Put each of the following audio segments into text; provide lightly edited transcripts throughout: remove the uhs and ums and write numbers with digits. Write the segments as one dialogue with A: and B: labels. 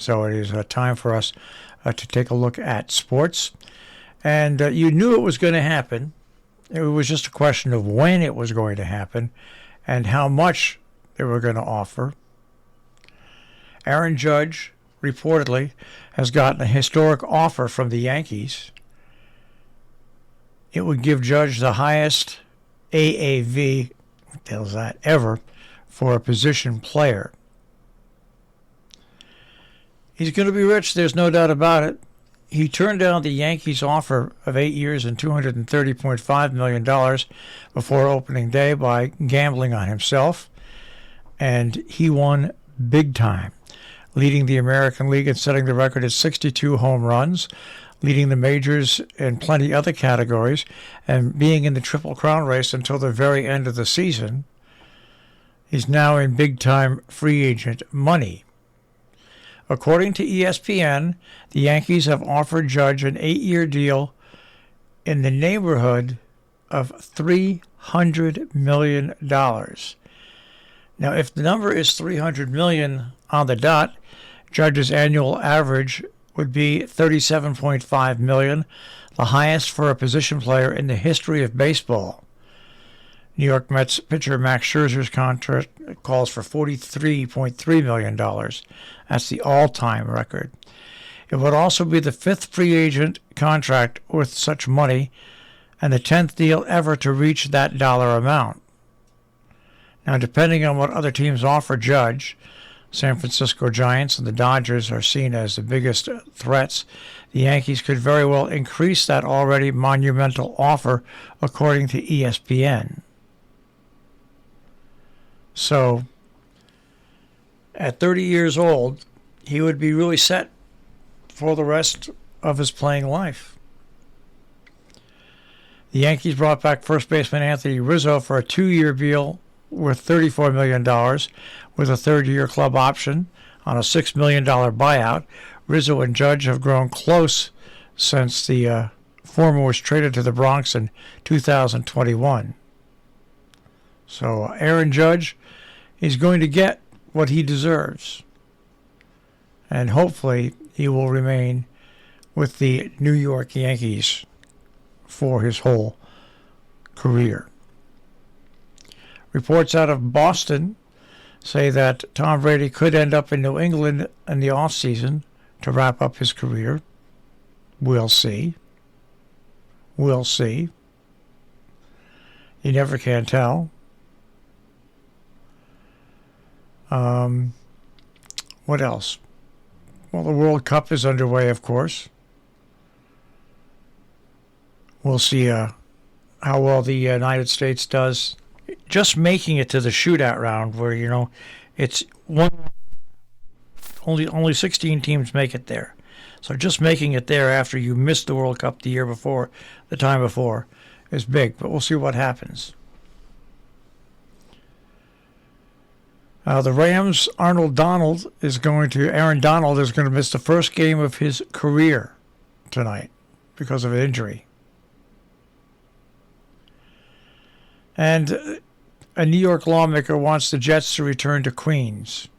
A: So it is time for us to take a look at sports. And you knew it was going to happen. It was just a question of when it was going to happen and how much they were going to offer. Aaron Judge, reportedly, has gotten a historic offer from the Yankees. It would give Judge the highest AAV, what the hell is that, ever, for a position player. He's going to be rich, there's no doubt about it. He turned down the Yankees' offer of 8 years and $230.5 million before opening day by gambling on himself, and he won big time, leading the American League and setting the record at 62 home runs, leading the majors in plenty other categories, and being in the Triple Crown race until the very end of the season. He's now in big-time free agent money. According to ESPN, the Yankees have offered Judge an 8-year deal in the neighborhood of $300 million. Now, if the number is $300 million on the dot, Judge's annual average would be $37.5 million, the highest for a position player in the history of baseball. New York Mets pitcher Max Scherzer's contract calls for $43.3 million. That's the all-time record. It would also be the 5th free agent contract worth such money and the 10th deal ever to reach that dollar amount. Now, depending on what other teams offer Judge, San Francisco Giants and the Dodgers are seen as the biggest threats. The Yankees could very well increase that already monumental offer, according to ESPN. So, at 30 years old, he would be really set for the rest of his playing life. The Yankees brought back first baseman Anthony Rizzo for a 2-year deal worth $34 million with a third-year club option on a $6 million buyout. Rizzo and Judge have grown close since the former was traded to the Bronx in 2021. So Aaron Judge is going to get what he deserves. And hopefully he will remain with the New York Yankees for his whole career. Reports out of Boston say that Tom Brady could end up in New England in the offseason to wrap up his career. We'll see. We'll see. You never can tell. What else? Well, the World Cup is underway, of course. We'll see how well the United States does just making it to the shootout round, where, you know, it's only 16 teams make it there. So just making it there after you missed the World Cup the year before, the time before, is big. But we'll see what happens. The Rams' Aaron Donald is going to miss the first game of his career tonight because of an injury. And a New York lawmaker wants the Jets to return to Queens.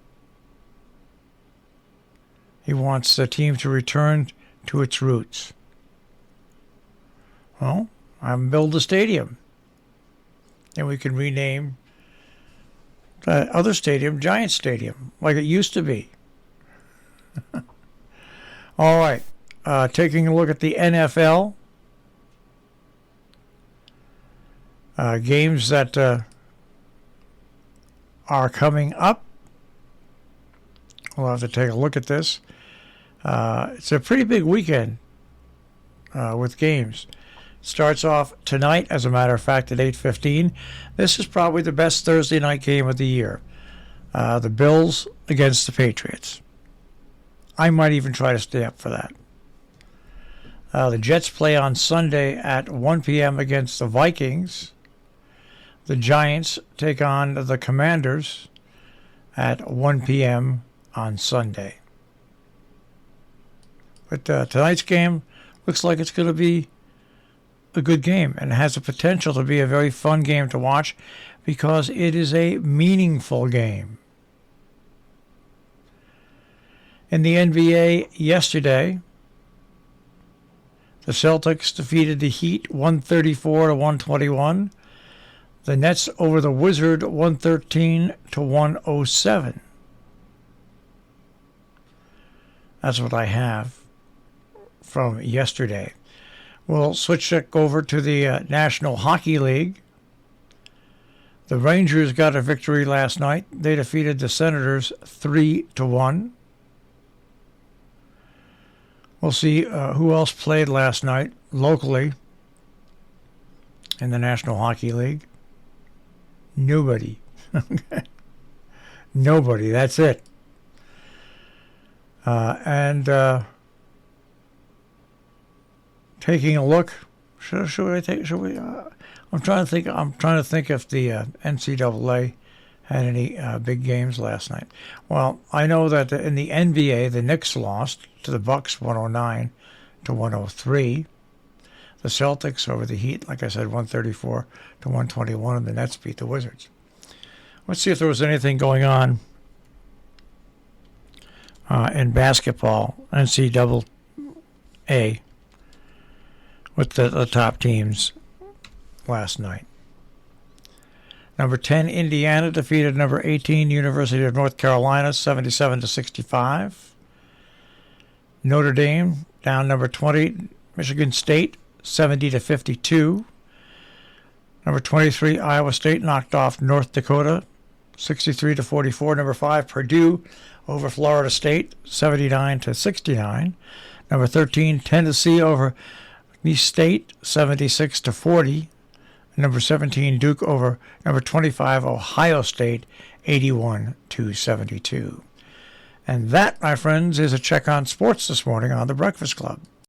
A: He wants the team to return to its roots. Well, build a stadium. And we can rename the other stadium Giant Stadium, like it used to be. All right. Taking a look at the NFL. Games that are coming up. We'll have to take a look at this. It's a pretty big weekend with games. Starts off tonight, as a matter of fact, at 8:15. This is probably the best Thursday night game of the year. The Bills against the Patriots. I might even try to stay up for that. The Jets play on Sunday at 1 p.m. against the Vikings. The Giants take on the Commanders at 1 p.m. on Sunday. But tonight's game looks like it's going to be a good game, and it has the potential to be a very fun game to watch because it is a meaningful game. In the NBA yesterday, the Celtics defeated the Heat 134 to 121. The Nets over the Wizards 113 to 107. That's what I have from yesterday. We'll switch over to the National Hockey League. The Rangers got a victory last night. They defeated the Senators 3-1. We'll see who else played last night locally in the National Hockey League. Nobody. Nobody. That's it. Taking a look. Should we? I'm trying to think if the NCAA had any big games last night. Well, I know that in the NBA, the Knicks lost to the Bucks 109 to 103. The Celtics over the Heat, like I said, 134 to 121, and the Nets beat the Wizards. Let's see if there was anything going on in basketball, NCAA, with the top teams last night. Number 10, Indiana defeated number 18, University of North Carolina, 77 to 65. Notre Dame down number 20, Michigan State, 70 to 52. Number 23, Iowa State knocked off North Dakota, 63 to 44. Number 5, Purdue over Florida State, 79 to 69. Number 13, Tennessee over East State, 76 to 40. Number 17, Duke over number 25, Ohio State, 81 to 72. And that, my friends, is a check on sports this morning on the Breakfast Club.